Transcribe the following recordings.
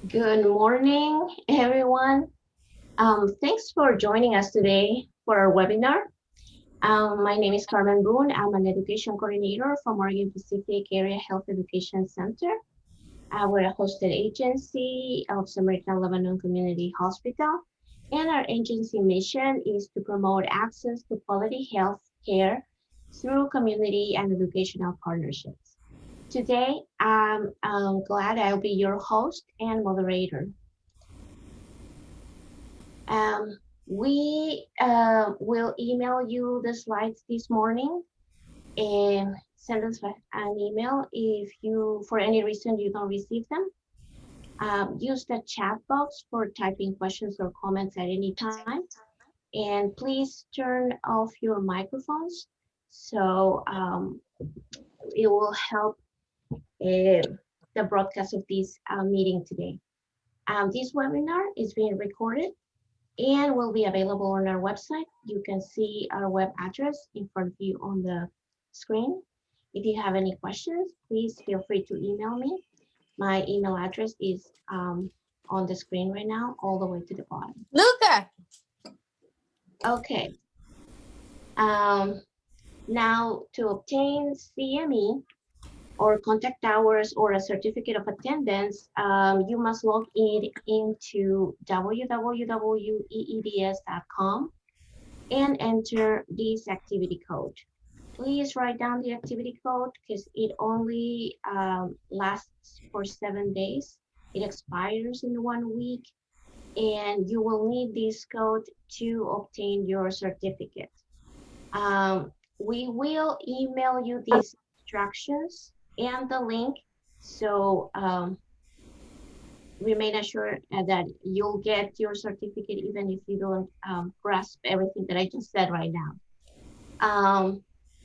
Good morning, everyone. Thanks for joining us today for our webinar. My name is Carmen Boone. I'm an education coordinator from Oregon Pacific Area Health Education Center. We're a hosted agency of Samaritan Lebanon Community Hospital, and our agency mission is to promote access to quality health care through community and educational partnerships. Today, I'm glad I'll be your host and moderator. Um, we will email you the slides this morning and send us an email if you, for any reason, you don't receive them. Use the chat box for typing questions or comments at any time. And please turn off your microphones so it will help the broadcast of this meeting today. This webinar is being recorded and will be available on our website. You can see our web address in front of you on the screen. If you have any questions, please feel free to email me. My email address is on the screen right now, all the way to the bottom. Luca. Okay. Now to obtain CME or contact hours or a certificate of attendance, you must log in into www.eeds.com and enter this activity code. Please write down the activity code because it only lasts for 7 days. It expires in 1 week, and you will need this code to obtain your certificate. We will email you these instructions and the link, so we made sure that you'll get your certificate even if you don't grasp everything that I just said right now.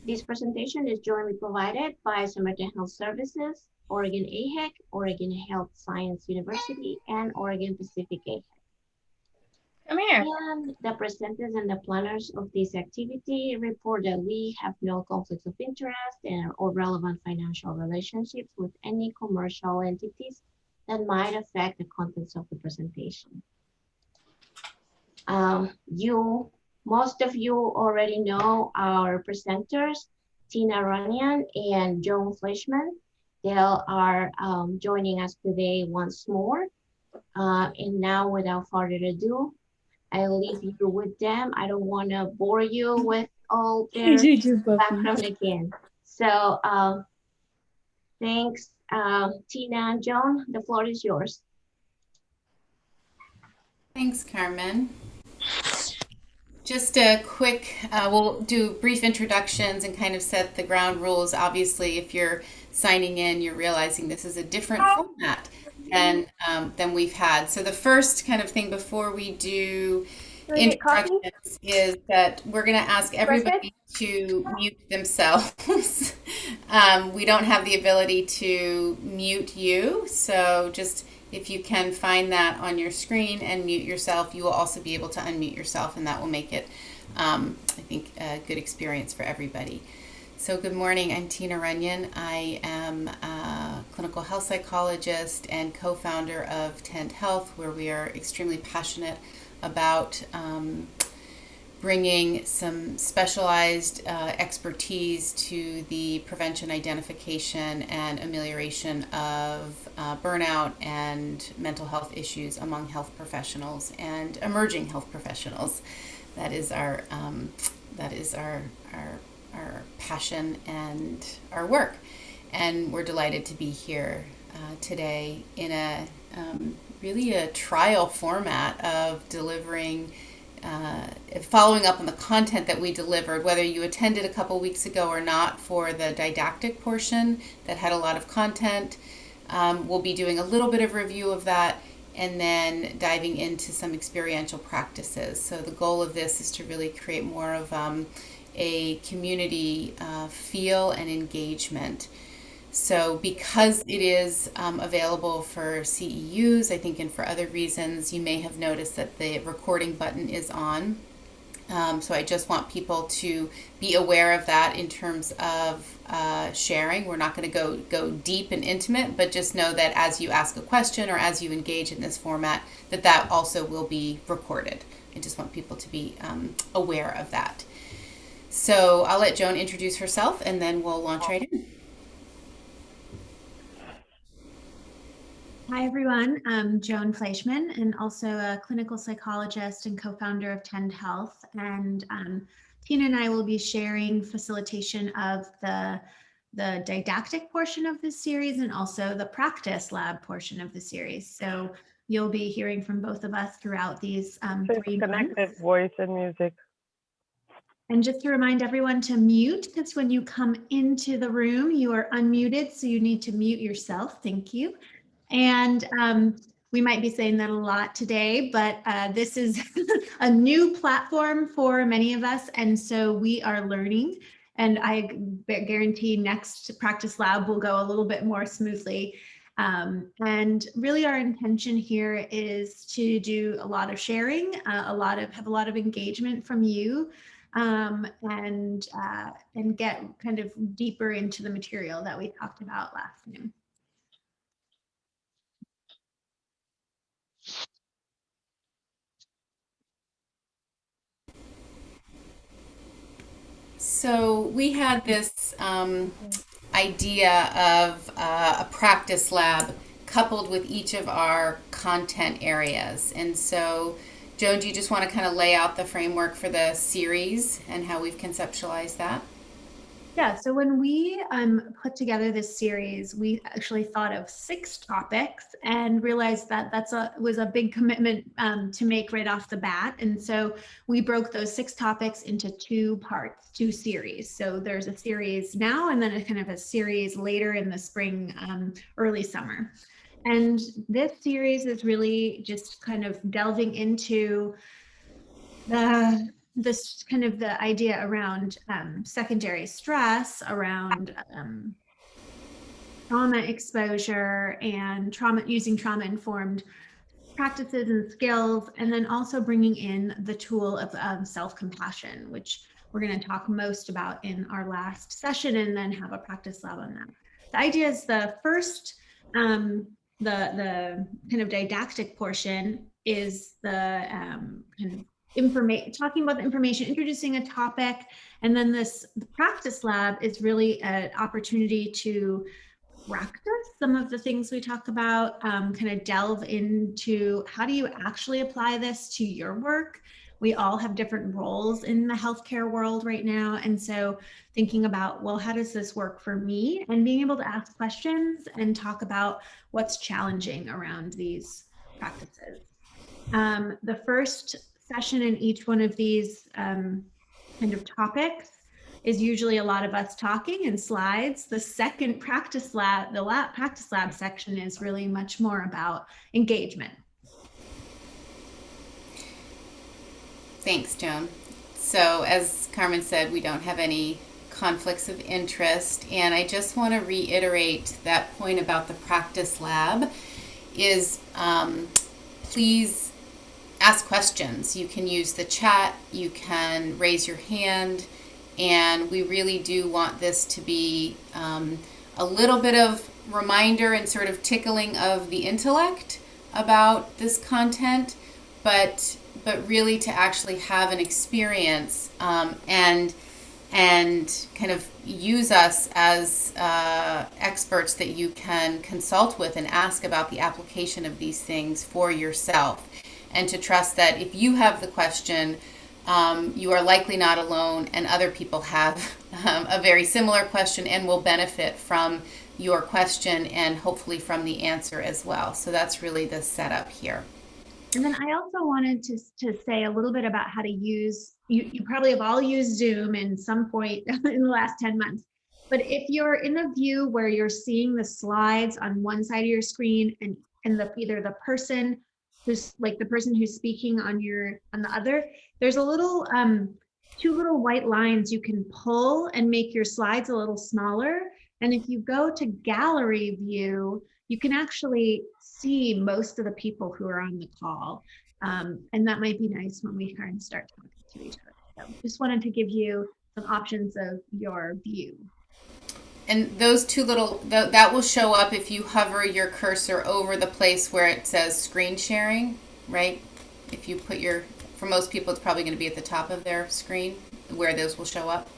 This presentation is jointly provided by Samaritan Health Services, Oregon AHEC, Oregon Health Science University, and Oregon Pacific AHEC. Come here. And the presenters and the planners of this activity report that we have no conflicts of interest or relevant financial relationships with any commercial entities that might affect the contents of the presentation. Most of you already know our presenters, Tina Runyan and Joan Fleishman. They are joining us today once more. And now, without further ado, I'll leave you with them. I don't want to bore you with all their background again. So thanks, Tina and Joan. The floor is yours. Thanks, Carmen. Just a quick, we'll do brief introductions and kind of set the ground rules. Obviously, if you're signing in, you're realizing this is a different format than we've had. So the first kind of thing before we do introductions is that we're going to ask everybody to mute themselves. We don't have the ability to mute you, so just if you can find that on your screen and mute yourself, you will also be able to unmute yourself, and that will make it, I think, a good experience for everybody. So good morning, I'm Tina Runyan. I am a clinical health psychologist and co-founder of Tent Health, where we are extremely passionate about bringing some specialized expertise to the prevention, identification, and amelioration of burnout and mental health issues among health professionals and emerging health professionals. That is our passion and our work, and we're delighted to be here today in a really a trial format of delivering. Following up on the content that we delivered, whether you attended a couple weeks ago or not for the didactic portion that had a lot of content. We'll be doing a little bit of review of that and then diving into some experiential practices. So the goal of this is to really create more of a community feel and engagement. So because it is available for CEUs, I think, and for other reasons, you may have noticed that the recording button is on. So I just want people to be aware of that in terms of sharing. We're not going to go deep and intimate, but just know that as you ask a question or as you engage in this format, that also will be recorded. I just want people to be aware of that. So I'll let Joan introduce herself, and then we'll launch right in. Hi, everyone. I'm Joan Fleishman, and also a clinical psychologist and co-founder of Tend Health. And Tina and I will be sharing facilitation of the didactic portion of this series and also the practice lab portion of the series. So you'll be hearing from both of us throughout these 3 Connected months. voice and music. And just to remind everyone to mute, because when you come into the room, you are unmuted, so you need to mute yourself. Thank you. And we might be saying that a lot today, but this is a new platform for many of us. And so we are learning. And I guarantee next practice lab will go a little bit more smoothly. And really our intention here is to do a lot of sharing, have a lot of engagement from you, and get kind of deeper into the material that we talked about last afternoon. So we had this idea of a practice lab coupled with each of our content areas. And so, Joan, do you just want to kind of lay out the framework for the series and how we've conceptualized that? Yeah, so when we put together this series, we actually thought of 6 topics and realized that was a big commitment to make right off the bat. And so we broke those 6 topics into 2 parts, 2 series. So there's a series now and then a kind of a series later in the spring, early summer. And this series is really just kind of delving into this kind of the idea around secondary stress, around trauma exposure and using trauma-informed practices and skills, and then also bringing in the tool of self-compassion, which we're going to talk most about in our last session, and then have a practice lab on that. The idea is the first, the kind of didactic portion is the kind of talking about the information, introducing a topic, and then the practice lab is really an opportunity to practice some of the things we talk about, kind of delve into how do you actually apply this to your work. We all have different roles in the healthcare world right now. And so thinking about, well, how does this work for me? And being able to ask questions and talk about what's challenging around these practices. The first session in each one of these kind of topics is usually a lot of us talking and slides. The second practice lab, practice lab section is really much more about engagement. Thanks, Joan. So as Carmen said, we don't have any conflicts of interest, and I just want to reiterate that point about the practice lab is please ask questions. You can use the chat, you can raise your hand, and we really do want this to be a little bit of reminder and sort of tickling of the intellect about this content, but really to actually have an experience and kind of use us as experts that you can consult with and ask about the application of these things for yourself. And to trust that if you have the question, you are likely not alone, and other people have a very similar question and will benefit from your question and hopefully from the answer as well. So that's really the setup here. And then I also wanted to say a little bit about how to use, you probably have all used Zoom in some point in the last 10 months. But if you're in a view where you're seeing the slides on one side of your screen and either the person who's speaking on the other, there's a little 2 little white lines you can pull and make your slides a little smaller. And if you go to gallery view, you can actually see most of the people who are on the call. And that might be nice when we start talking to each other. So just wanted to give you some options of your view. And those two little, that will show up if you hover your cursor over the place where it says screen sharing, right? If you put your, for most people, it's probably going to be at the top of their screen where those will show up.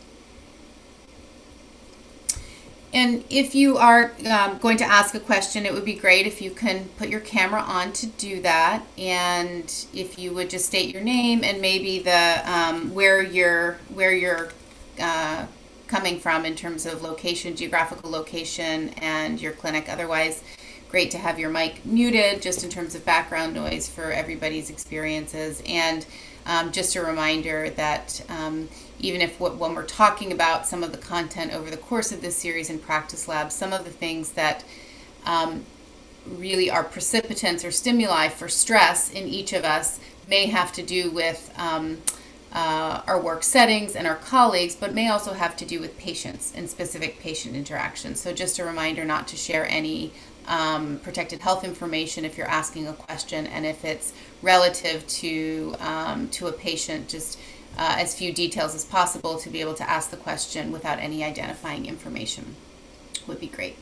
And if you are going to ask a question, it would be great if you can put your camera on to do that. And if you would just state your name and maybe the where you're coming from in terms of location, geographical location, and your clinic. Otherwise, great to have your mic muted just in terms of background noise for everybody's experiences. And just a reminder that even if when we're talking about some of the content over the course of this series in Practice Lab, some of the things that really are precipitants or stimuli for stress in each of us may have to do with our work settings and our colleagues, but may also have to do with patients and specific patient interactions. So just a reminder not to share any protected health information if you're asking a question, and if it's relative to a patient, just as few details as possible to be able to ask the question without any identifying information would be great.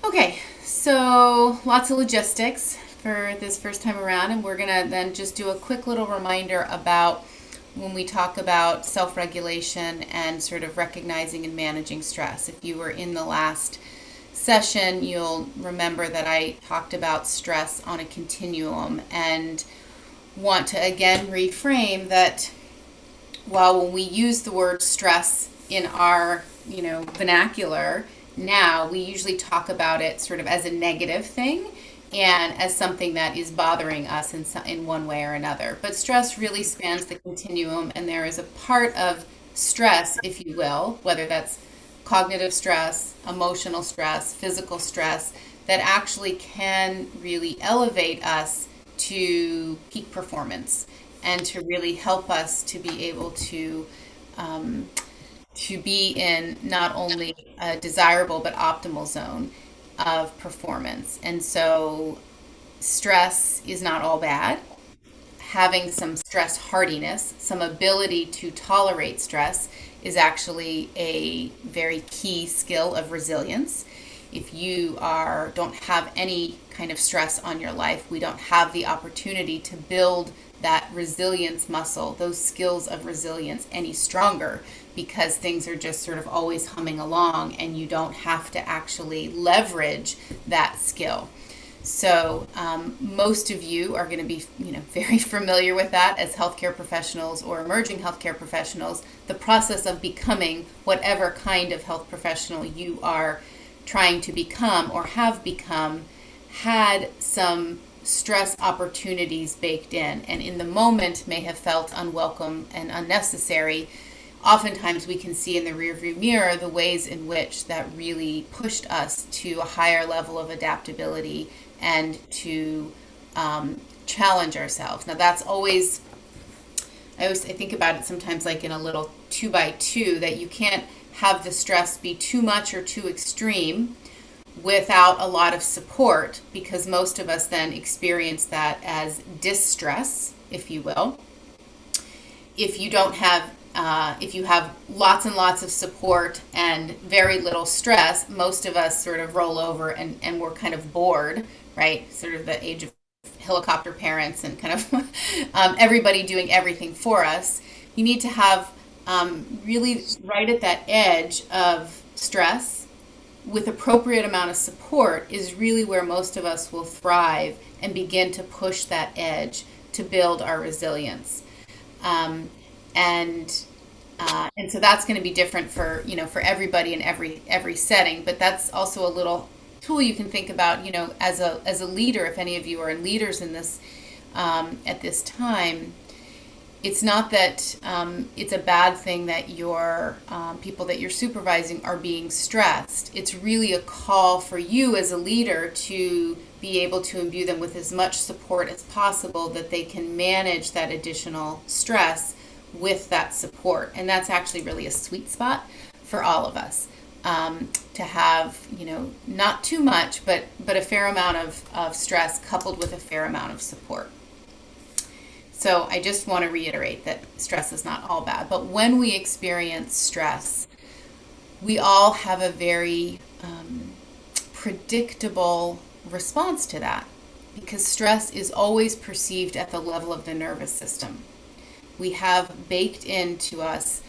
Okay, so lots of logistics for this first time around, and we're gonna then just do a quick little reminder about when we talk about self-regulation and sort of recognizing and managing stress. If you were in the last session, you'll remember that I talked about stress on a continuum, and want to again reframe that while when we use the word stress in our vernacular now, we usually talk about it sort of as a negative thing and as something that is bothering us in one way or another. But stress really spans the continuum, and there is a part of stress, if you will, whether that's cognitive stress, emotional stress, physical stress, that actually can really elevate us to peak performance and to really help us to be able to be in not only a desirable but optimal zone of performance. And so stress is not all bad. Having some stress hardiness, some ability to tolerate stress, is actually a very key skill of resilience. If you don't have any kind of stress on your life, we don't have the opportunity to build that resilience muscle, those skills of resilience, any stronger, because things are just sort of always humming along and you don't have to actually leverage that skill. So most of you are going to be very familiar with that as healthcare professionals or emerging healthcare professionals. The process of becoming whatever kind of health professional you are trying to become or have become had some stress opportunities baked in, and in the moment may have felt unwelcome and unnecessary. Oftentimes we can see in the rearview mirror the ways in which that really pushed us to a higher level of adaptability and to challenge ourselves. Now that's always, I think about it sometimes like in a little 2x2, that you can't have the stress be too much or too extreme without a lot of support, because most of us then experience that as distress, if you will. If you don't have if you have lots and lots of support and very little stress, most of us sort of roll over and we're kind of bored, right? Sort of the age of helicopter parents and kind of everybody doing everything for us. You need to have really right at that edge of stress with appropriate amount of support is really where most of us will thrive and begin to push that edge to build our resilience. And so that's going to be different for everybody in every setting, but that's also a little tool you can think about, as a leader. If any of you are leaders in this at this time, it's not that it's a bad thing that your people that you're supervising are being stressed. It's really a call for you as a leader to be able to imbue them with as much support as possible, that they can manage that additional stress with that support. And that's actually really a sweet spot for all of us, to have not too much but a fair amount of stress coupled with a fair amount of support. So I just want to reiterate that stress is not all bad. But when we experience stress, we all have a very predictable response to that, because stress is always perceived at the level of the nervous system. We have baked into us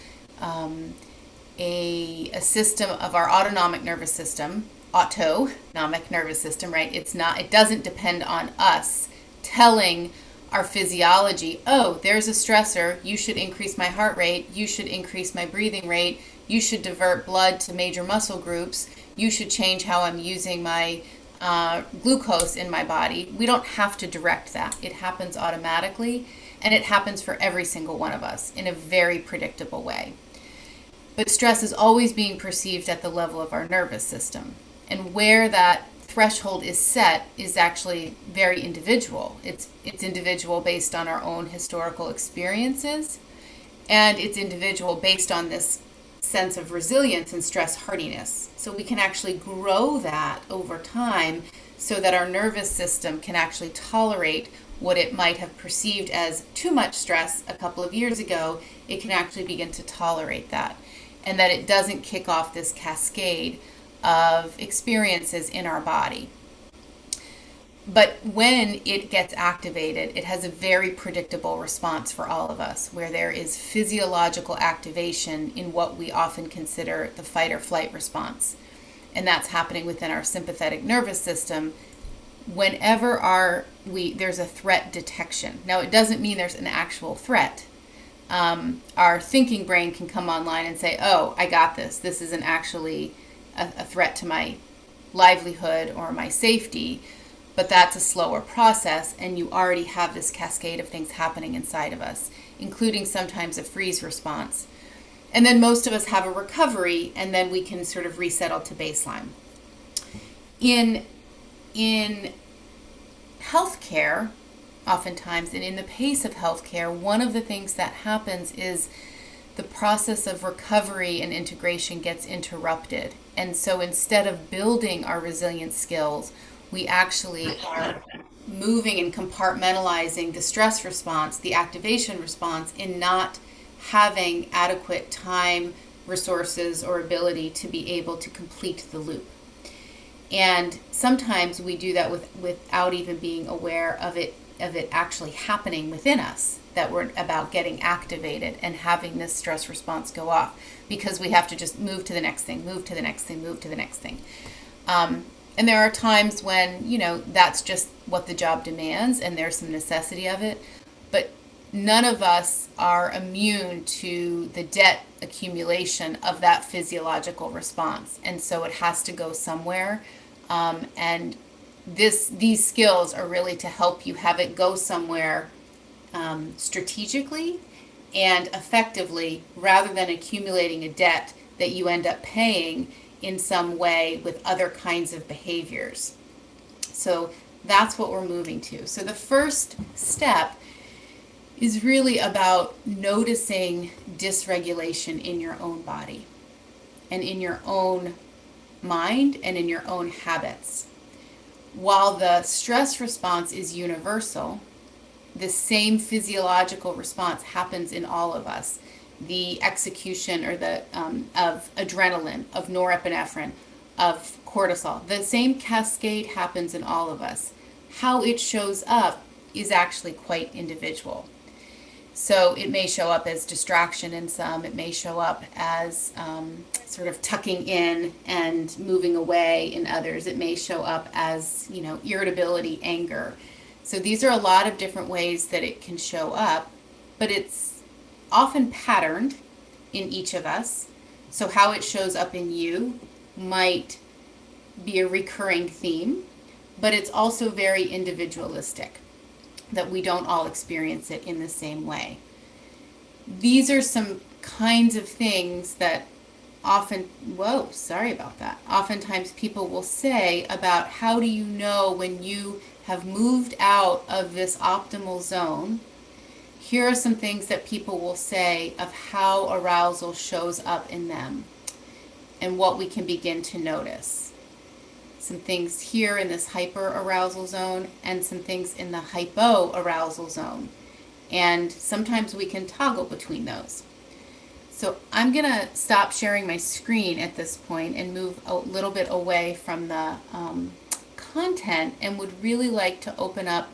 a system of our autonomic nervous system, right? It doesn't depend on us telling our physiology, oh, there's a stressor, you should increase my heart rate, you should increase my breathing rate, you should divert blood to major muscle groups, you should change how I'm using my glucose in my body. We don't have to direct that. It happens automatically, and it happens for every single one of us in a very predictable way. But stress is always being perceived at the level of our nervous system. And where that threshold is set is actually very individual. It's individual based on our own historical experiences, and it's individual based on this sense of resilience and stress hardiness. So we can actually grow that over time so that our nervous system can actually tolerate what it might have perceived as too much stress a couple of years ago. It can actually begin to tolerate that, and that it doesn't kick off this cascade of experiences in our body. But when it gets activated, it has a very predictable response for all of us, where there is physiological activation in what we often consider the fight or flight response. And that's happening within our sympathetic nervous system whenever there's a threat detection. Now, it doesn't mean there's an actual threat. Our thinking brain can come online and say, oh, I got this. This isn't actually a threat to my livelihood or my safety. But that's a slower process, and you already have this cascade of things happening inside of us, including sometimes a freeze response. And then most of us have a recovery, and then we can sort of resettle to baseline. In healthcare, oftentimes, and in the pace of healthcare, one of the things that happens is the process of recovery and integration gets interrupted. And so instead of building our resilience skills, we actually are moving and compartmentalizing the stress response, the activation response, in not having adequate time, resources, or ability to be able to complete the loop. And sometimes we do that without even being aware of it actually happening within us, that we're about getting activated and having this stress response go off, because we have to just move to the next thing, move to the next thing, move to the next thing. And there are times when, that's just what the job demands and there's some necessity of it. But none of us are immune to the debt accumulation of that physiological response. And so it has to go somewhere. And these skills are really to help you have it go somewhere strategically and effectively, rather than accumulating a debt that you end up paying in some way with other kinds of behaviors. So that's what we're moving to. So the first step is really about noticing dysregulation in your own body and in your own mind and in your own habits. While the stress response is universal, the same physiological response happens in all of us. The execution or of adrenaline, of norepinephrine, of cortisol. The same cascade happens in all of us. How it shows up is actually quite individual. So it may show up as distraction in some. It may show up as sort of tucking in and moving away in others. It may show up as, irritability, anger. So these are a lot of different ways that it can show up, but it's often patterned in each of us. So how it shows up in you might be a recurring theme, but it's also very individualistic, that we don't all experience it in the same way. These are some kinds of things that oftentimes people will say about how do you know when you have moved out of this optimal zone. Here are some things that people will say of how arousal shows up in them and what we can begin to notice. Some things here in this hyper arousal zone and some things in the hypo arousal zone. And sometimes we can toggle between those. So I'm going to stop sharing my screen at this point and move a little bit away from the content, and would really like to open up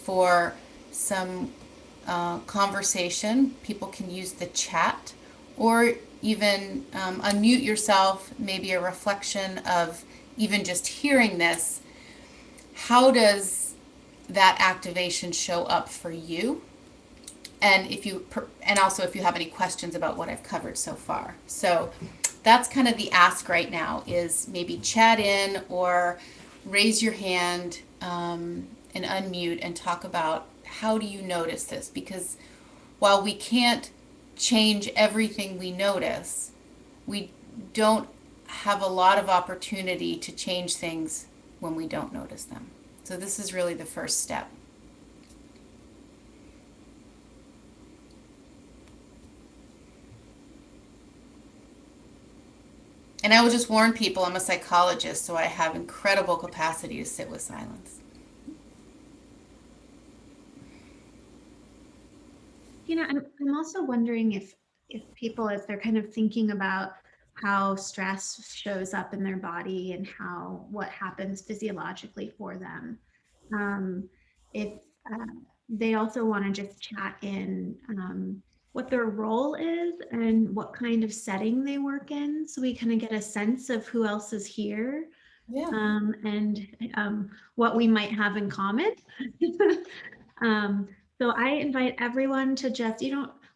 for some conversation. People can use the chat, or even unmute yourself, maybe a reflection of even just hearing this. How does that activation show up for you? And also if you have any questions about what I've covered so far. So that's kind of the ask right now, is maybe chat in or raise your hand and unmute and talk about, how do you notice this? Because while we can't change everything we notice, we don't have a lot of opportunity to change things when we don't notice them. So this is really the first step. And I will just warn people, I'm a psychologist, so I have incredible capacity to sit with silence. I'm also wondering if people, as they're kind of thinking about how stress shows up in their body and what happens physiologically for them, if they also want to just chat in what their role is and what kind of setting they work in, so we kind of get a sense of who else is here. Yeah. And what we might have in common. So I invite everyone to just,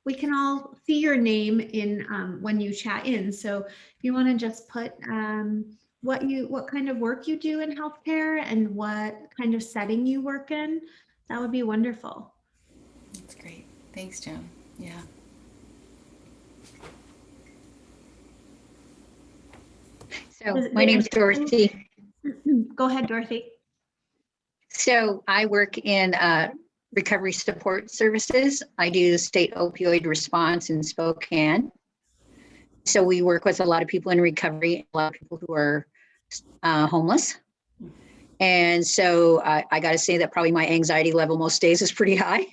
we can all see your name in when you chat in. So if you want to just put what kind of work you do in healthcare and what kind of setting you work in, that would be wonderful. That's great. Thanks, Joan. Yeah. So my name's Dorothy. Go ahead, Dorothy. So I work in recovery support services. I do state opioid response in Spokane. So we work with a lot of people in recovery, a lot of people who are homeless. And so I got to say that probably my anxiety level most days is pretty high,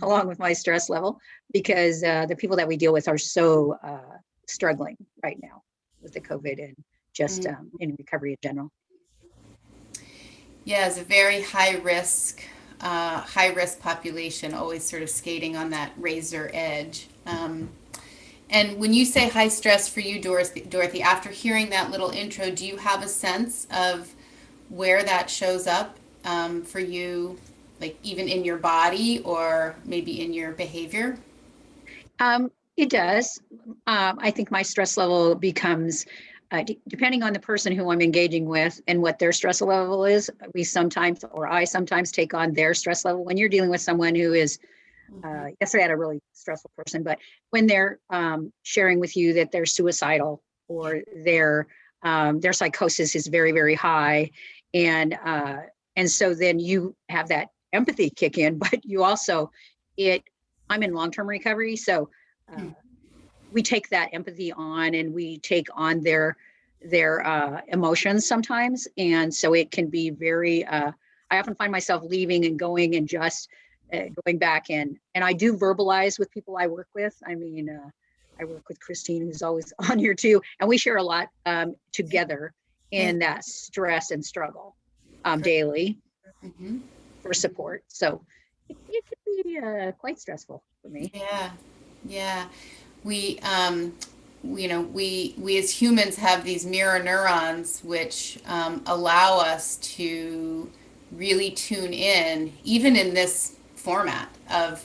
along with my stress level, because the people that we deal with are so struggling right now with the COVID and just in recovery in general. Yeah, it's a very high risk population, always sort of skating on that razor edge. And when you say high stress for you, Dorothy, after hearing that little intro, do you have a sense of where that shows up for you, like even in your body or maybe in your behavior? It does. I think my stress level becomes, depending on the person who I'm engaging with and what their stress level is, I sometimes take on their stress level. When you're dealing with someone who is, yesterday I had a really stressful person, but when they're sharing with you that they're suicidal or their psychosis is very, very high, and so then you have that empathy kick in, but you also, I'm in long-term recovery, so we take that empathy on and we take on their emotions sometimes. And so it can be very, I often find myself leaving and going and just going back in. And I do verbalize with people I work with. I mean, I work with Christine, who's always on here too. And we share a lot together in that stress and struggle daily for support. So it can be quite stressful for me. Yeah. We as humans have these mirror neurons, which allow us to really tune in, even in this format, of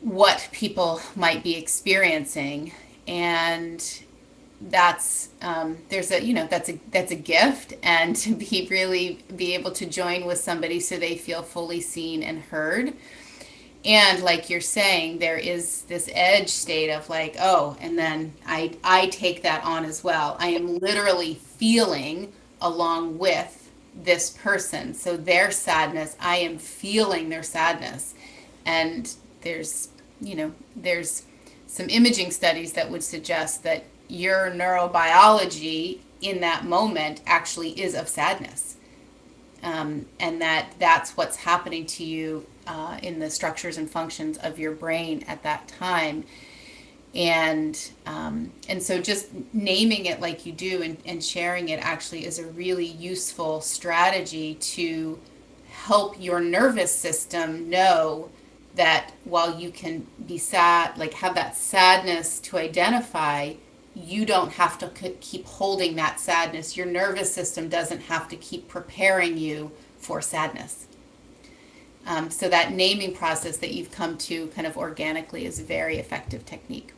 what people might be experiencing. And that's that's a gift, and to be able to join with somebody so they feel fully seen and heard. And like you're saying, there is this edge state of like, oh, and then I take that on as well. I am literally feeling along with this person. So their sadness, I am feeling their sadness. And there's some imaging studies that would suggest that your neurobiology in that moment actually is of sadness. and that's what's happening to you in the structures and functions of your brain at that time. And so just naming it like you do and sharing it actually is a really useful strategy to help your nervous system know that while you can be sad, like have that sadness to identify, you don't have to keep holding that sadness. Your nervous system doesn't have to keep preparing you for sadness. So that naming process that you've come to kind of organically is a very effective technique.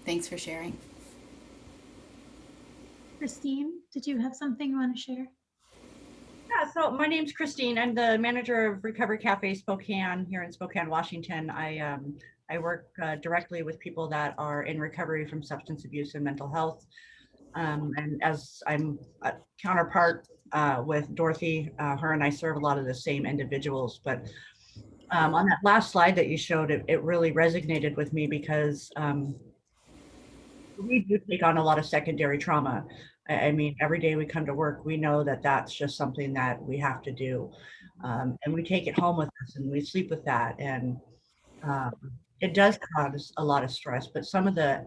Thanks for sharing. Christine, did you have something you want to share? Yeah, so my name's Christine. I'm the manager of Recovery Cafe Spokane here in Spokane, Washington. I work directly with people that are in recovery from substance abuse and mental health. And as I'm a counterpart with Dorothy, her and I serve a lot of the same individuals. But on that last slide that you showed, it really resonated with me because we do take on a lot of secondary trauma. I mean, every day we come to work, we know that that's just something that we have to do. And we take it home with us and we sleep with that. And it does cause a lot of stress, but some of the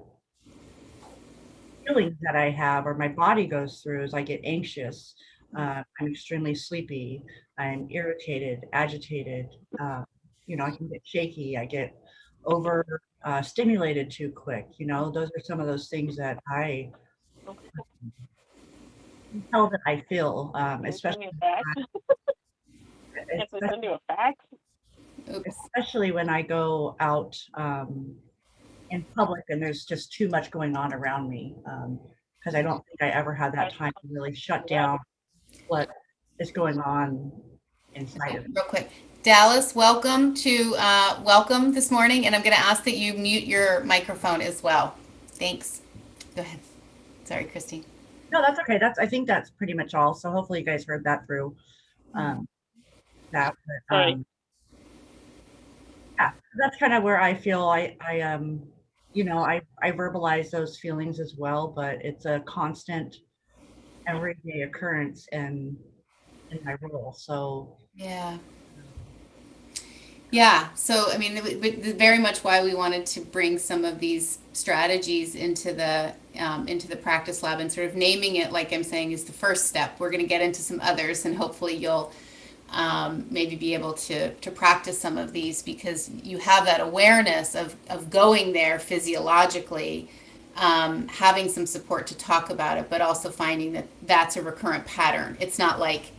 feelings that I have or my body goes through is I get anxious. I'm extremely sleepy. I'm irritated, agitated. You know, I can get shaky. I get over stimulated too quick. You know, those are some of those things that I tell that I feel, especially especially when I go out in public and there's just too much going on around me. Because I don't think I ever had that time to really shut down what is going on inside of me. Real quick, Dallas, welcome this morning, and I'm going to ask that you mute your microphone as well. Thanks. Go ahead. Sorry, Christine. No, that's okay. I think that's pretty much all. So hopefully you guys heard that through that. But, yeah, that's kind of where I feel you know, I verbalize those feelings as well, but it's a constant everyday occurrence in my role. So yeah. So I mean, very much why we wanted to bring some of these strategies into the practice lab, and sort of naming it, like I'm saying, is the first step. We're going to get into some others, and hopefully you'll maybe be able to practice some of these because you have that awareness of going there physiologically, having some support to talk about it, but also finding that that's a recurrent pattern. It's not like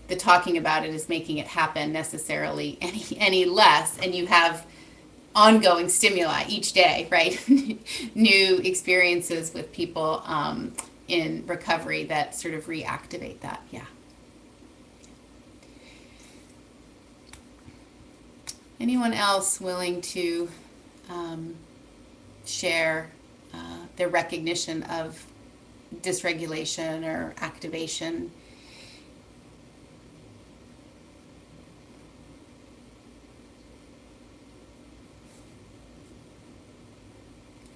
the talking about it is making it happen necessarily any less, and you have ongoing stimuli each day, right? New experiences with people in recovery that sort of reactivate that. Yeah. Anyone else willing to share their recognition of dysregulation or activation?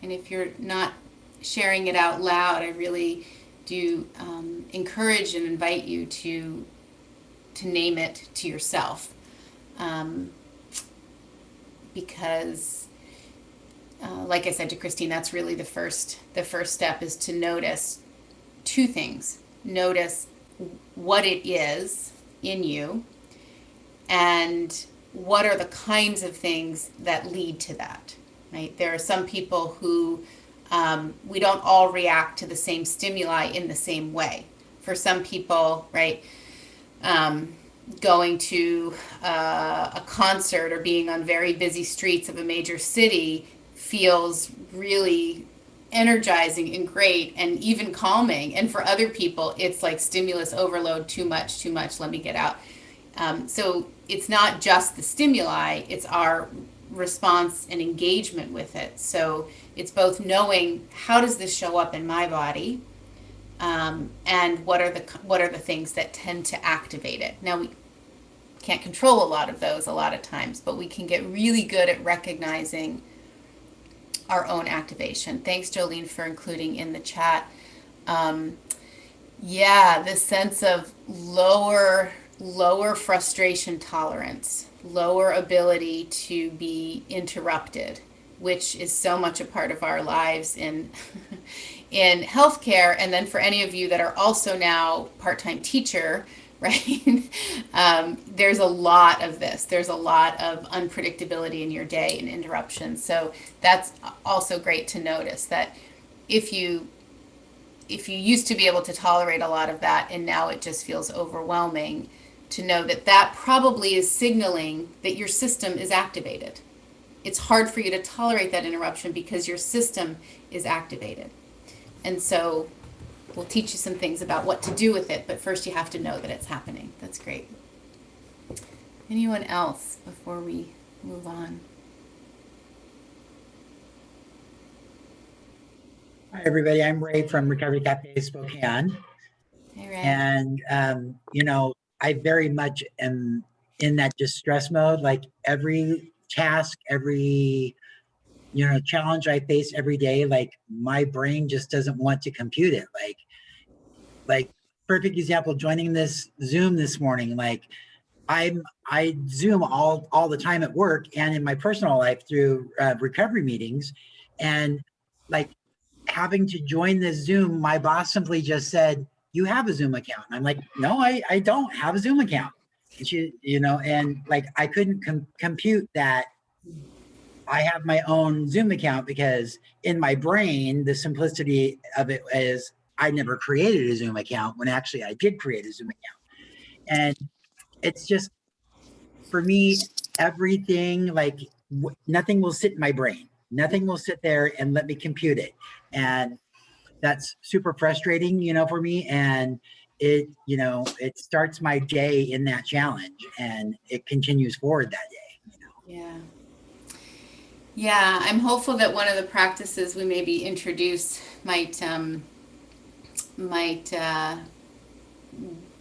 And if you're not sharing it out loud, I really do encourage and invite you to name it to yourself. Because like I said to Christine, that's really the first step, is to notice two things. Notice what it is in you and what are the kinds of things that lead to that, right? There are some people who we don't all react to the same stimuli in the same way. For some people, right, going to a concert or being on very busy streets of a major city feels really energizing and great and even calming. And for other people, it's like stimulus overload, too much, let me get out. So it's not just the stimuli, it's our response and engagement with it. So it's both knowing how does this show up in my body, and what are the things that tend to activate it. Now, we can't control a lot of those a lot of times, but we can get really good at recognizing our own activation. Thanks, Jolene, for including in the chat. Yeah, this sense of lower lower frustration tolerance, lower ability to be interrupted, which is so much a part of our lives in in healthcare. And then for any of you that are also now part-time teacher, right? There's a lot of this. There's a lot of unpredictability in your day and interruptions. So that's also great to notice that if you used to be able to tolerate a lot of that and now it just feels overwhelming, to know that that probably is signaling that your system is activated. It's hard for you to tolerate that interruption because your system is activated. And so we'll teach you some things about what to do with it, but first you have to know that it's happening. That's great. Anyone else before we move on? Hi, everybody. I'm Ray from Recovery Cafe Spokane. Hey, Ray. And, I very much am in that distress mode. Like every task, every, challenge I face every day, like my brain just doesn't want to compute it. Like perfect example, joining this Zoom this morning, like I Zoom all the time at work and in my personal life through recovery meetings. And like, having to join this Zoom, my boss simply just said, "You have a Zoom account." And I'm like, "No, I don't have a Zoom account." And she, and like I couldn't compute that I have my own Zoom account, because in my brain, the simplicity of it is I never created a Zoom account when actually I did create a Zoom account. And it's just, for me, everything, like nothing will sit in my brain. Nothing will sit there and let me compute it. And that's super frustrating, for me. And it, it starts my day in that challenge and it continues forward that day. Yeah. Yeah, I'm hopeful that one of the practices we maybe introduce might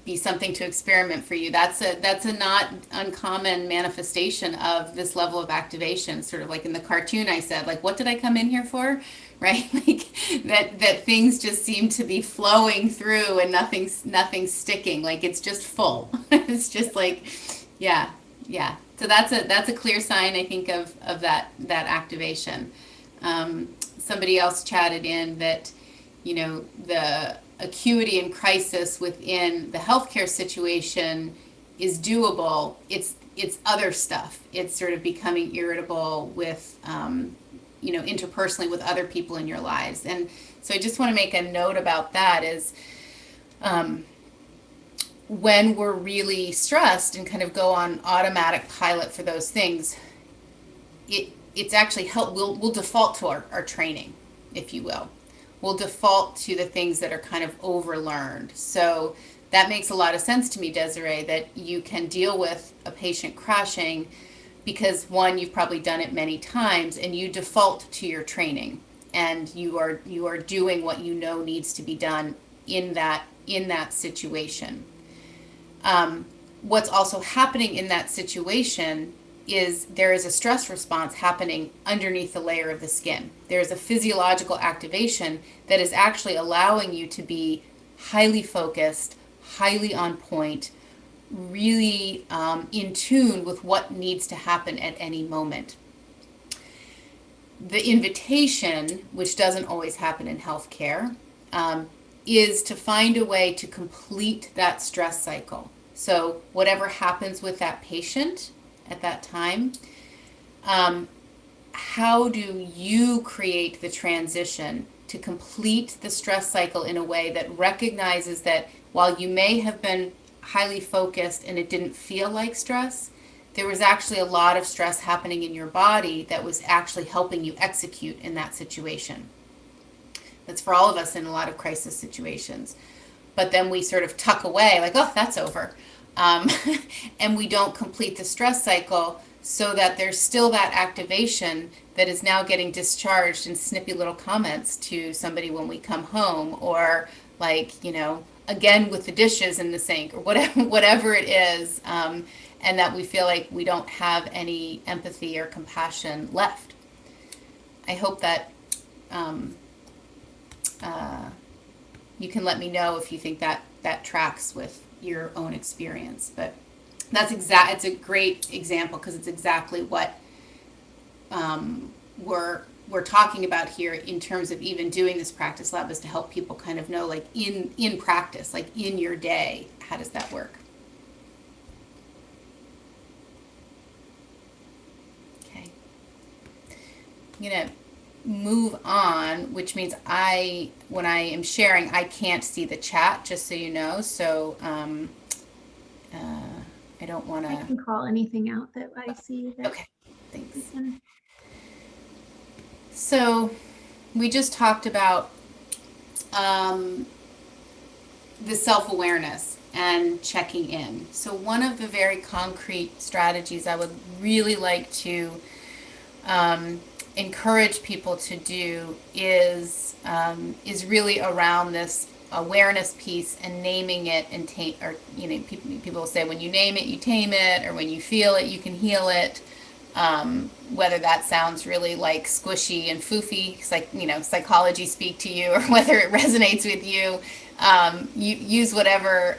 be something to experiment for you. That's a not uncommon manifestation of this level of activation. Sort of like in the cartoon I said, like, what did I come in here for? Right? Like that things just seem to be flowing through and nothing's sticking. Like it's just full. It's just like, yeah. So that's a clear sign, I think, of that activation. Somebody else chatted in that, the acuity and crisis within the healthcare situation is doable. It's other stuff. It's sort of becoming irritable with, interpersonally with other people in your lives. And so I just want to make a note about that is, when we're really stressed and kind of go on automatic pilot for those things, it's actually we'll default to our training, if you will. We'll default to the things that are kind of overlearned. So that makes a lot of sense to me, Desiree, that you can deal with a patient crashing because, one, you've probably done it many times and you default to your training and you are doing what you know needs to be done in that situation. What's also happening in that situation is there is a stress response happening underneath the layer of the skin. There's a physiological activation that is actually allowing you to be highly focused, highly on point, really in tune with what needs to happen at any moment. The invitation, which doesn't always happen in healthcare, is to find a way to complete that stress cycle. So whatever happens with that patient at that time, how do you create the transition to complete the stress cycle in a way that recognizes that while you may have been highly focused and it didn't feel like stress, there was actually a lot of stress happening in your body that was actually helping you execute in that situation. That's for all of us in a lot of crisis situations. But then we sort of tuck away, like, oh, that's over. And we don't complete the stress cycle so that there's still that activation that is now getting discharged in snippy little comments to somebody when we come home, or like, again with the dishes in the sink, or whatever it is, and that we feel like we don't have any empathy or compassion left. I hope that you can let me know if you think that tracks with your own experience. But it's a great example because it's exactly what we're talking about here in terms of even doing this practice lab, is to help people kind of know, like in practice, like in your day, how does that work? Okay. I'm going to move on, which means when I am sharing, I can't see the chat, just so you know. So I don't want to. I can call anything out that I see. That Okay, thanks. can... So we just talked about the self-awareness and checking in. So one of the very concrete strategies I would really like to encourage people to do is really around this awareness piece and naming it and people will say, when you name it, you tame it, or when you feel it, you can heal it. Whether that sounds really like squishy and foofy, psychology speak to you, or whether it resonates with you, you use whatever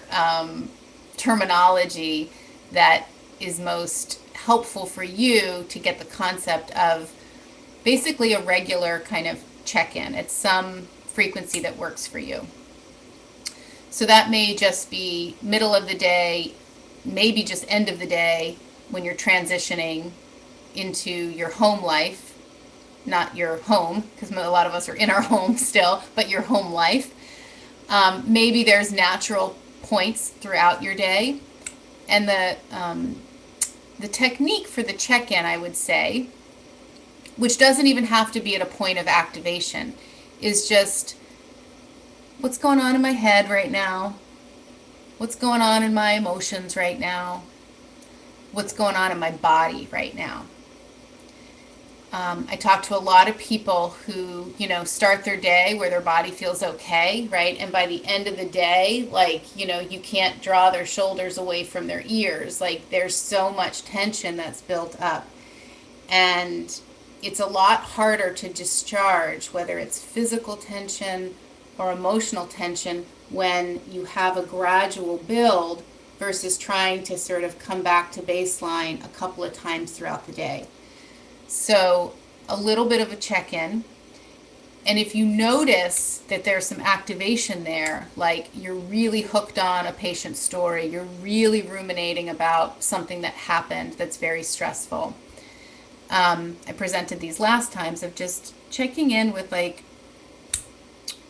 terminology that is most helpful for you to get the concept of basically a regular kind of check-in at some frequency that works for you. So that may just be middle of the day, maybe just end of the day when you're transitioning into your home life, not your home, because a lot of us are in our home still, but your home life. Maybe there's natural points throughout your day. And the technique for the check-in, I would say, which doesn't even have to be at a point of activation, is just, what's going on in my head right now? What's going on in my emotions right now? What's going on in my body right now? I talk to a lot of people who, start their day where their body feels okay, right? And by the end of the day, you can't draw their shoulders away from their ears. Like, there's so much tension that's built up. And it's a lot harder to discharge, whether it's physical tension or emotional tension, when you have a gradual build versus trying to sort of come back to baseline a couple of times throughout the day. So a little bit of a check-in. And if you notice that there's some activation there, like you're really hooked on a patient's story, you're really ruminating about something that happened that's very stressful. I presented these last times of just checking in with, like,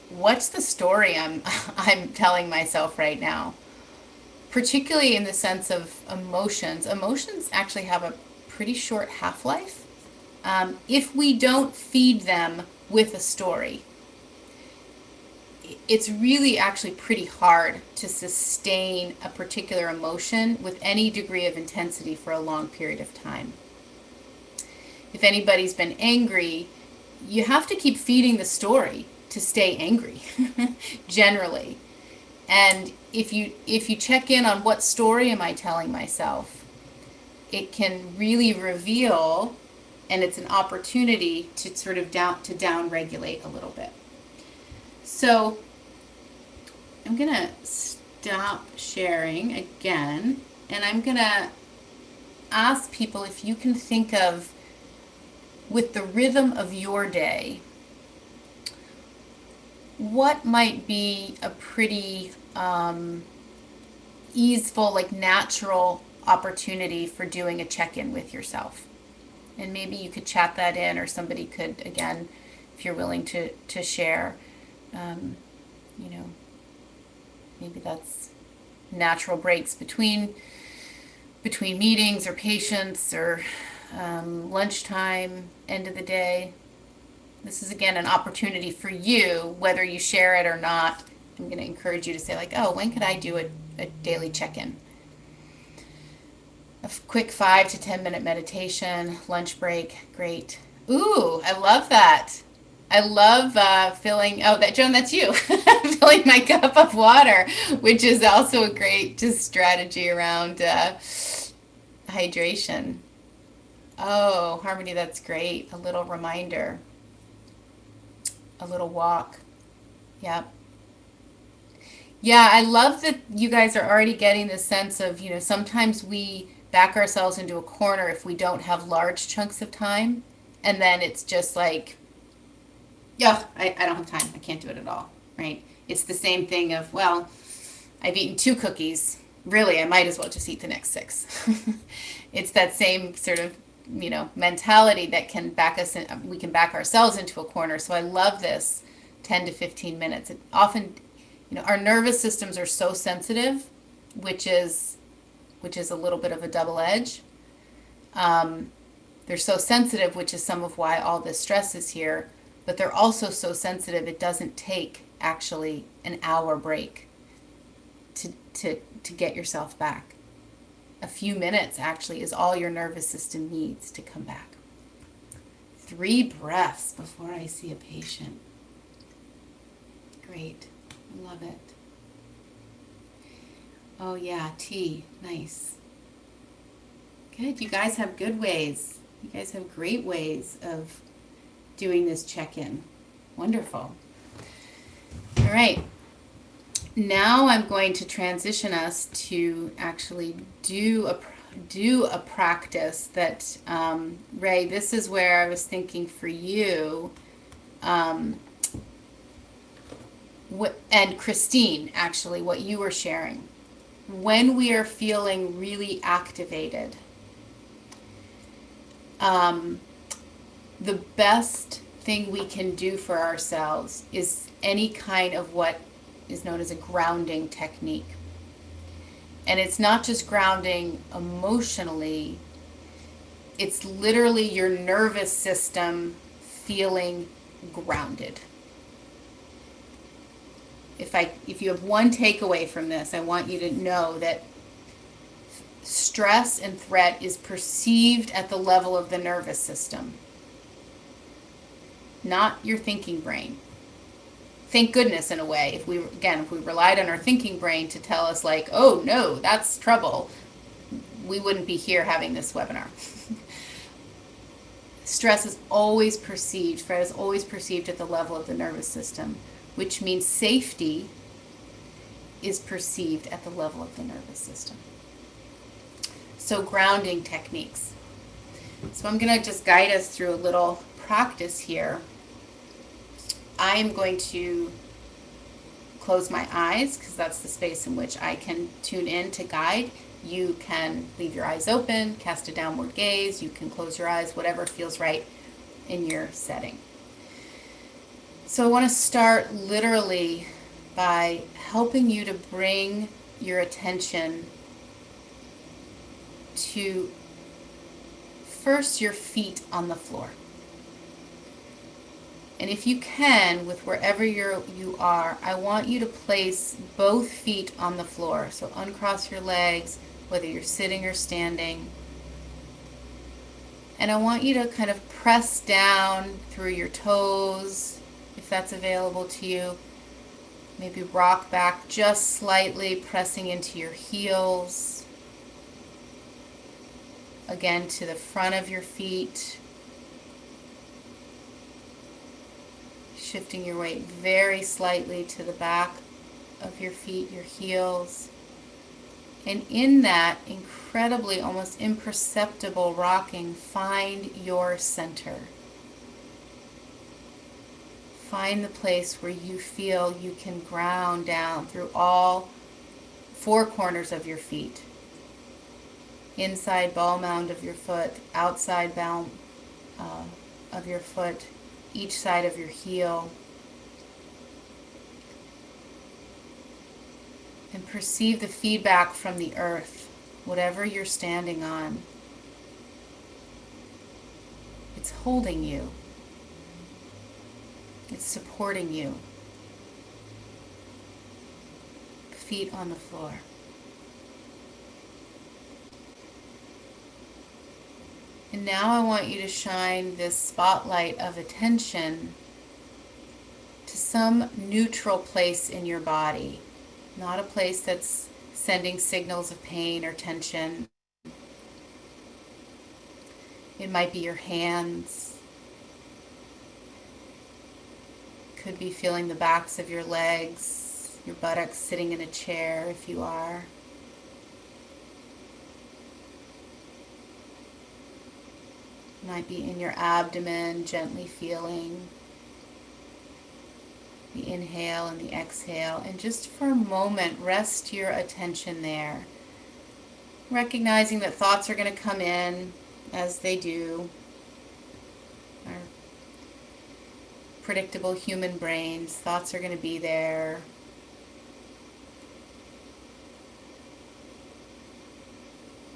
what's the story I'm telling myself right now? Particularly in the sense of emotions. Emotions actually have a pretty short half-life. If we don't feed them with a story, it's really actually pretty hard to sustain a particular emotion with any degree of intensity for a long period of time. If anybody's been angry, you have to keep feeding the story to stay angry, generally. And if you check in on what story am I telling myself, it can really reveal, and it's an opportunity to sort of down-regulate a little bit. So I'm going to stop sharing again, and I'm going to ask people if you can think of, with the rhythm of your day, what might be a pretty easeful, like natural opportunity for doing a check-in with yourself. And maybe you could chat that in, or somebody could, again, if you're willing to share, maybe that's natural breaks between meetings or patients, or lunchtime, end of the day. This is, again, an opportunity for you, whether you share it or not. I'm going to encourage you to say, like, oh, when could I do a daily check-in? A quick 5 to 10 minute meditation, lunch break, great. Ooh, I love that. I love filling, Joan, that's you, filling my cup of water, which is also a great just strategy around hydration. Oh, Harmony, that's great. A little reminder. A little walk. Yep. Yeah, I love that you guys are already getting the sense of, sometimes we back ourselves into a corner if we don't have large chunks of time. And then it's just like, yeah, I don't have time. I can't do it at all. Right? It's the same thing of, well, I've eaten 2 cookies. Really, I might as well just eat the next 6. It's that same sort of, mentality that can back us in, we can back ourselves into a corner. So I love this 10 to 15 minutes. It often, our nervous systems are so sensitive, which is a little bit of a double edge. They're so sensitive, which is some of why all this stress is here, but they're also so sensitive it doesn't take actually an hour break to get yourself back. A few minutes actually is all your nervous system needs to come back. 3 breaths before I see a patient. Great. I love it. Oh yeah, tea. Nice. Good. You guys have good ways. You guys have great ways of doing this check-in. Wonderful. All right. Now I'm going to transition us to actually do a practice that, Ray, this is where I was thinking for you, and Christine, actually, what you were sharing. When we are feeling really activated, the best thing we can do for ourselves is any kind of what is known as a grounding technique. And it's not just grounding emotionally, it's literally your nervous system feeling grounded. If you have one takeaway from this, I want you to know that stress and threat is perceived at the level of the nervous system, not your thinking brain. Thank goodness, in a way, if we relied on our thinking brain to tell us like, oh no, that's trouble, we wouldn't be here having this webinar. Stress is always perceived, threat is always perceived at the level of the nervous system, which means safety is perceived at the level of the nervous system. So grounding techniques. So I'm going to just guide us through a little practice here. I am going to close my eyes because that's the space in which I can tune in to guide. You can leave your eyes open, cast a downward gaze, you can close your eyes, whatever feels right in your setting. So I want to start literally by helping you to bring your attention to first your feet on the floor. And if you can, with wherever you are, I want you to place both feet on the floor. So uncross your legs, whether you're sitting or standing. And I want you to kind of press down through your toes, if that's available to you. Maybe rock back just slightly, pressing into your heels. Again, to the front of your feet. Shifting your weight very slightly to the back of your feet, your heels. And in that incredibly, almost imperceptible rocking, find your center. Find the place where you feel you can ground down through all 4 corners of your feet. Inside ball mound of your foot, outside bound of your foot, each side of your heel. And perceive the feedback from the earth, whatever you're standing on. It's holding you. It's supporting you. Feet on the floor. And now I want you to shine this spotlight of attention to some neutral place in your body, not a place that's sending signals of pain or tension. It might be your hands. Could be feeling the backs of your legs, your buttocks sitting in a chair if you are. Might be in your abdomen, gently feeling the inhale and the exhale. And just for a moment, rest your attention there. Recognizing that thoughts are going to come in as they do. Our predictable human brains, thoughts are going to be there.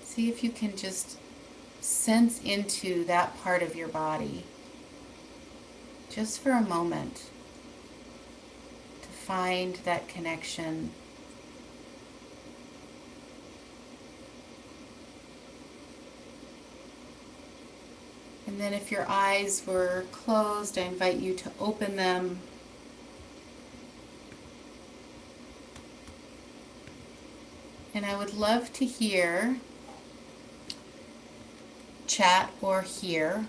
See if you can just sense into that part of your body just for a moment to find that connection. And then if your eyes were closed, I invite you to open them. And I would love to hear, chat or hear,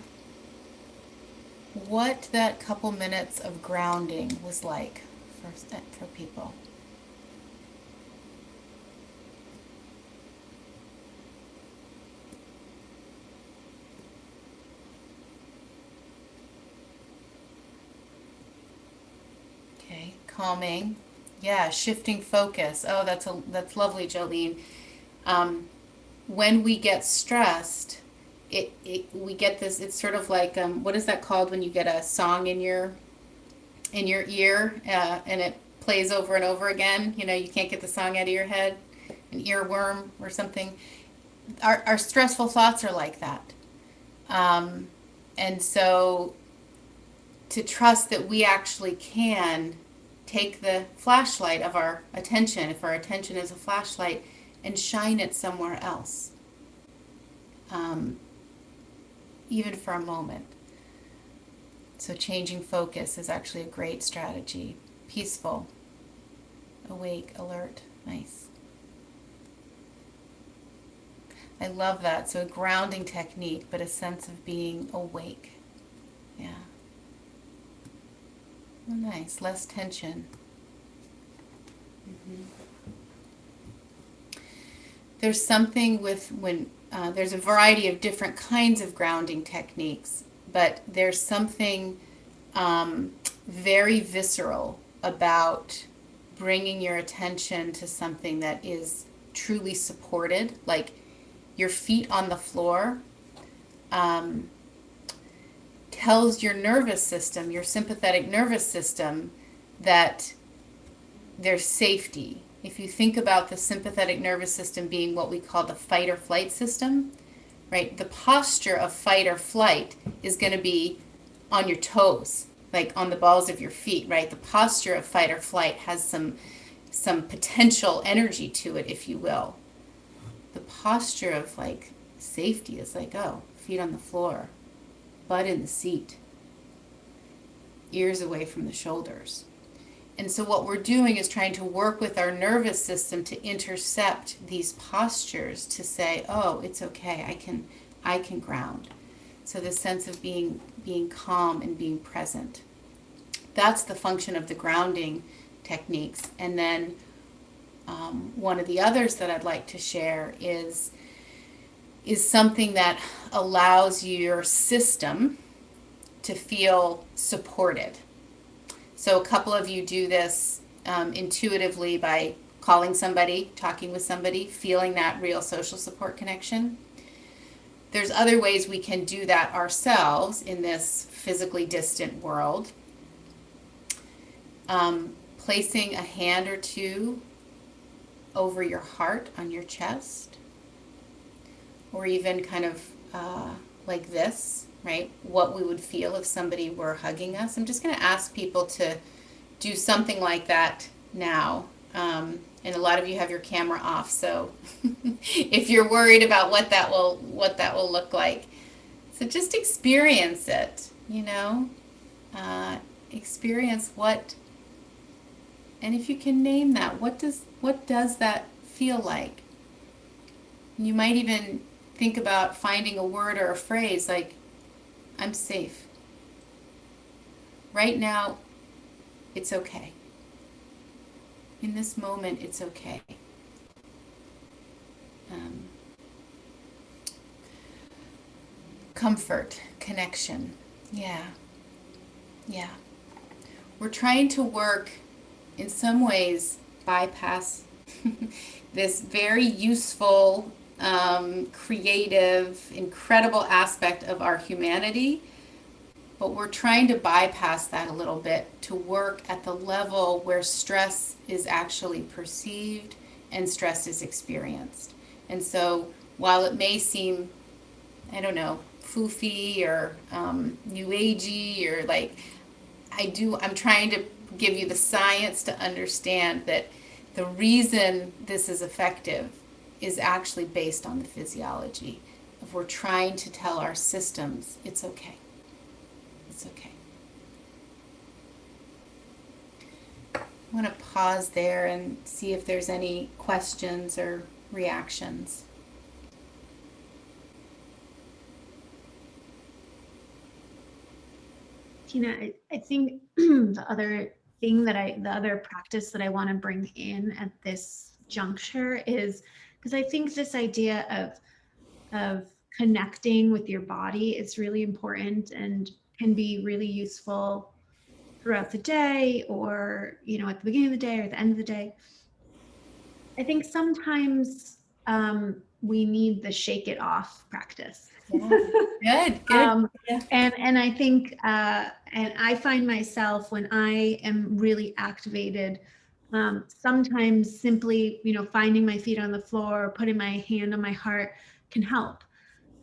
what that couple minutes of grounding was like for people. Okay, calming. Yeah, shifting focus. Oh, that's lovely, Jolene. When we get stressed, we get this. It's sort of like what is that called when you get a song in your ear and it plays over and over again? You know, you can't get the song out of your head. An earworm or something. Our stressful thoughts are like that, and so to trust that we actually can take the flashlight of our attention, if our attention is a flashlight, and shine it somewhere else, even for a moment. So changing focus is actually a great strategy. Peaceful, awake, alert, nice. I love that. So a grounding technique, but a sense of being awake. Yeah. Oh, nice. Less tension. Mm-hmm. There's something with when there's a variety of different kinds of grounding techniques, but there's something very visceral about bringing your attention to something that is truly supported, like your feet on the floor. Tells your nervous system, your sympathetic nervous system, that there's safety. If you think about the sympathetic nervous system being what we call the fight or flight system, right? The posture of fight or flight is going to be on your toes, like on the balls of your feet, right? The posture of fight or flight has some potential energy to it, if you will. The posture of like safety is like, oh, feet on the floor, butt in the seat, ears away from the shoulders. And so what we're doing is trying to work with our nervous system to intercept these postures to say, oh, it's okay, I can ground. So the sense of being calm and being present. That's the function of the grounding techniques. And then one of the others that I'd like to share is something that allows your system to feel supported. So a couple of you do this intuitively by calling somebody, talking with somebody, feeling that real social support connection. There's other ways we can do that ourselves in this physically distant world. Placing a hand or two over your heart on your chest, or even kind of like this, right? What we would feel if somebody were hugging us. I'm just going to ask people to do something like that now. And a lot of you have your camera off, so if you're worried about what that will look like, so just experience it. You know, experience what, and if you can name that, what does that feel like? You might even think about finding a word or a phrase like, I'm safe. Right now, it's okay. In this moment, it's okay. Comfort, connection. Yeah. Yeah. We're trying to work, in some ways, bypass this very useful, creative, incredible aspect of our humanity. But we're trying to bypass that a little bit to work at the level where stress is actually perceived and stress is experienced. And so while it may seem, I don't know, foofy or new agey or like, I'm trying to give you the science to understand that the reason this is effective is actually based on the physiology. If we're trying to tell our systems, it's okay. It's okay. I want to pause there and see if there's any questions or reactions. Tina, I think the other practice that I want to bring in at this juncture is, because I think this idea of connecting with your body is really important and can be really useful throughout the day, or, you know, at the beginning of the day or at the end of the day. I think sometimes we need the shake it off practice. Yeah. Good. And I think, and I find myself when I am really activated, sometimes simply, you know, finding my feet on the floor, putting my hand on my heart can help.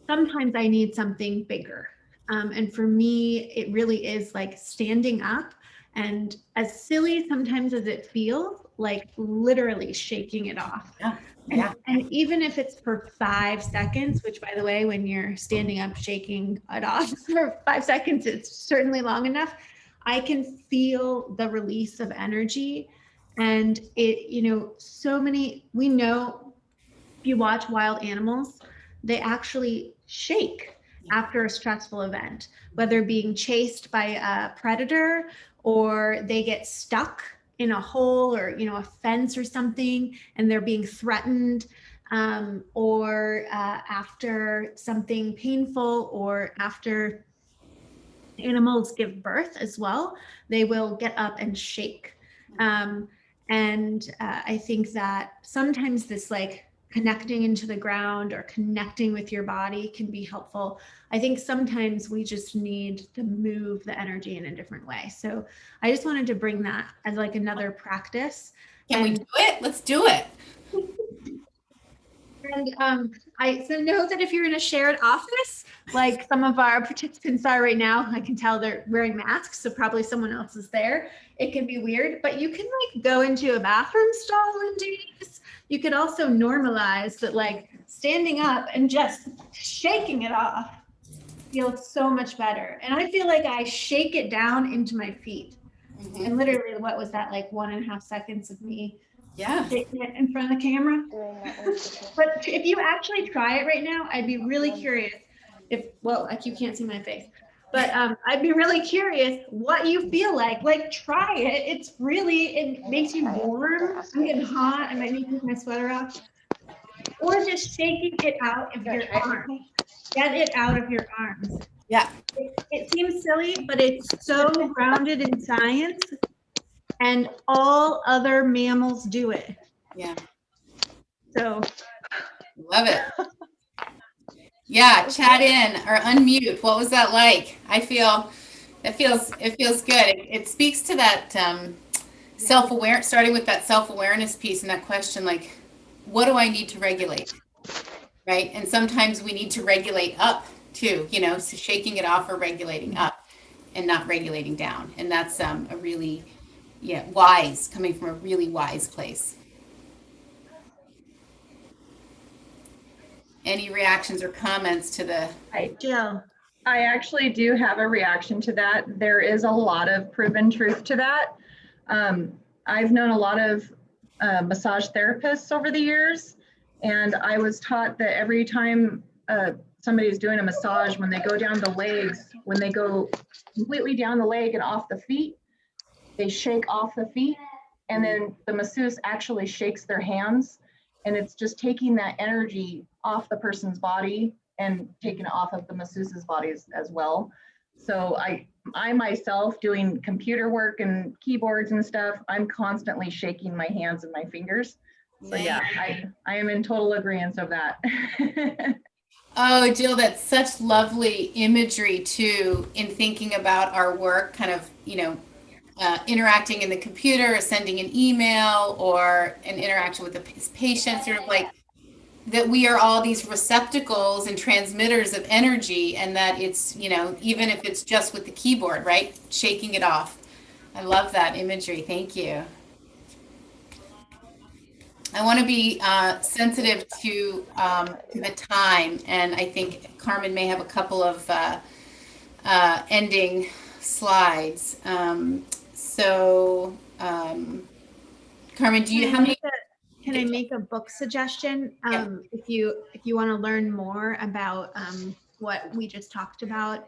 Sometimes I need something bigger. And for me, it really is like standing up, and as silly sometimes as it feels, like literally shaking it off. And even if it's for 5 seconds, which by the way, when you're standing up, shaking it off for 5 seconds, it's certainly long enough. I can feel the release of energy. And it, you know, we know if you watch wild animals, they actually shake after a stressful event, whether being chased by a predator or they get stuck in a hole or, you know, a fence or something, and they're being threatened, or after something painful, or after animals give birth as well, they will get up and shake. And I think that sometimes this like connecting into the ground or connecting with your body can be helpful. I think sometimes we just need to move the energy in a different way. So I just wanted to bring that as like another practice. Can we do it? Let's do it. And so know that if you're in a shared office, like some of our participants are right now, I can tell they're wearing masks, so probably someone else is there. It can be weird, but you can like go into a bathroom stall and do this. You could also normalize that, like standing up and just shaking it off feels so much better. And I feel like I shake it down into my feet. Mm-hmm. And literally, what was that, like 1.5 seconds of me shaking it in front of the camera? But if you actually try it right now, I'd be really curious like you can't see my face, but I'd be really curious what you feel like. Like try it. It makes you warm. I'm getting hot. I might need to take my sweater off. Or just shaking it out of your arms. Get it out of your arms. Yeah. It seems silly, but it's so grounded in science, and all other mammals do it. Yeah. So love it. Yeah, chat in or unmute. What was that like? It feels good. It speaks to that self-aware, starting with that self-awareness piece and that question, like, what do I need to regulate? Right? And sometimes we need to regulate up too, you know, so shaking it off or regulating up and not regulating down. And that's a really, wise, coming from a really wise place. Any reactions or comments to the... Jill. I actually do have a reaction to that. There is a lot of proven truth to that. I've known a lot of massage therapists over the years, and I was taught that every time somebody is doing a massage, when they go down the legs, when they go completely down the leg and off the feet, they shake off the feet and then the masseuse actually shakes their hands, and it's just taking that energy off the person's body and taking it off of the masseuse's bodies as well. So I myself, doing computer work and keyboards and stuff, I'm constantly shaking my hands and my fingers. So yeah, I am in total agreement of that. Oh, Jill, that's such lovely imagery too, in thinking about our work, kind of, interacting in the computer or sending an email or an interaction with the patient, sort of like that we are all these receptacles and transmitters of energy, and that it's, even if it's just with the keyboard, right? Shaking it off. I love that imagery. Thank you. I want to be sensitive to the time, and I think Carmen may have a couple of ending slides. Carmen, do you have any? Can I make a book suggestion? If you want to learn more about what we just talked about,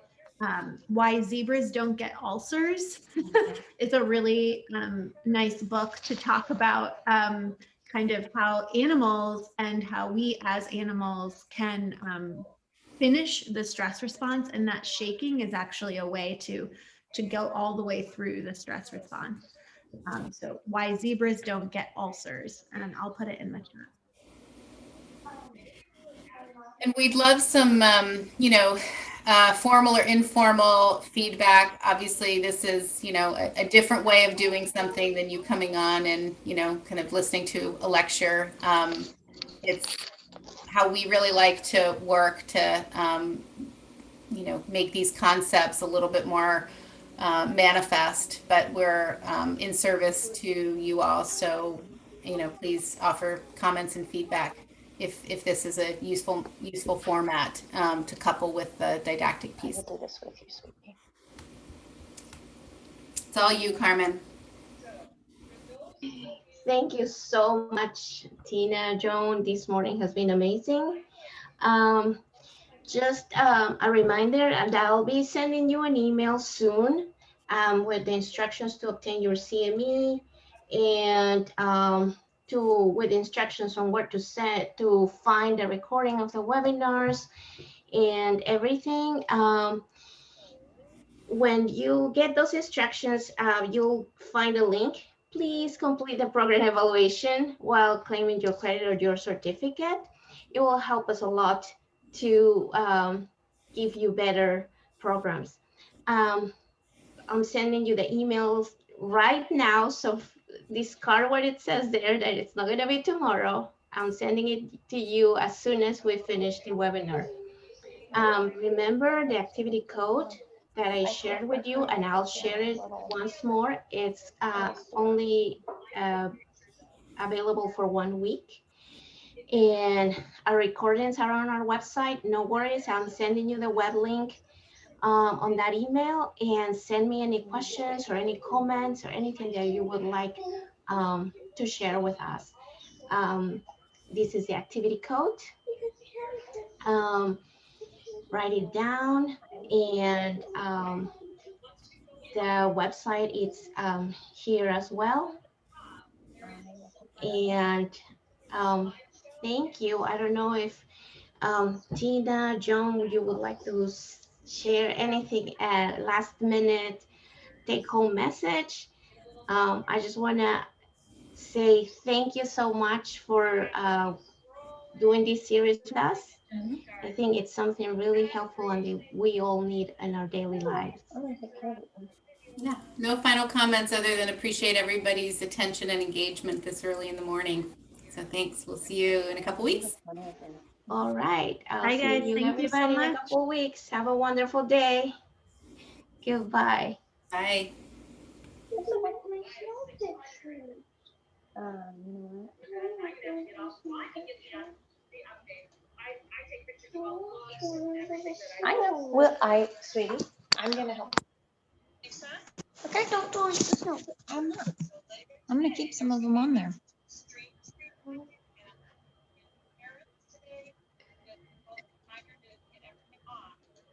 Why Zebras Don't Get Ulcers. It's a really nice book to talk about kind of how animals and how we as animals can finish the stress response, and that shaking is actually a way to go all the way through the stress response. So Why Zebras Don't Get Ulcers, and I'll put it in the chat. And we'd love some, formal or informal feedback. Obviously, this is, a different way of doing something than you coming on and, kind of listening to a lecture. It's how we really like to work to, make these concepts a little bit more manifest, but we're in service to you all. So, please offer comments and feedback if this is a useful format to couple with the didactic piece. I will do this with you, sweetie. It's all you, Carmen. Thank you so much, Tina, Joan. This morning has been amazing. Just a reminder, and I'll be sending you an email soon with the instructions to obtain your CME and with instructions on where to find the recording of the webinars and everything. When you get those instructions, you'll find a link. Please complete the program evaluation while claiming your credit or your certificate. It will help us a lot to give you better programs. I'm sending you the emails right now, so discard what it says there that it's not going to be tomorrow. I'm sending it to you as soon as we finish the webinar. Remember the activity code that I shared with you, and I'll share it once more. It's only available for 1 week. And our recordings are on our website. No worries, I'm sending you the web link on that email, and send me any questions or any comments or anything that you would like to share with us. This is the activity code. Write it down, and the website is here as well. And thank you. I don't know if Tina, Joan, you would like to share anything at last minute take home message. I just want to say thank you so much for doing this series with us. I think it's something really helpful and we all need in our daily lives. Yeah, no final comments other than appreciate everybody's attention and engagement this early in the morning. So thanks. We'll see you in a couple weeks. All right. Bye, guys. Thank you so in much. a couple weeks. Have a wonderful day. Goodbye. Bye. I know. Well, sweetie, I'm gonna help. Okay, don't do it. No, I'm not. I'm gonna keep some of them on there.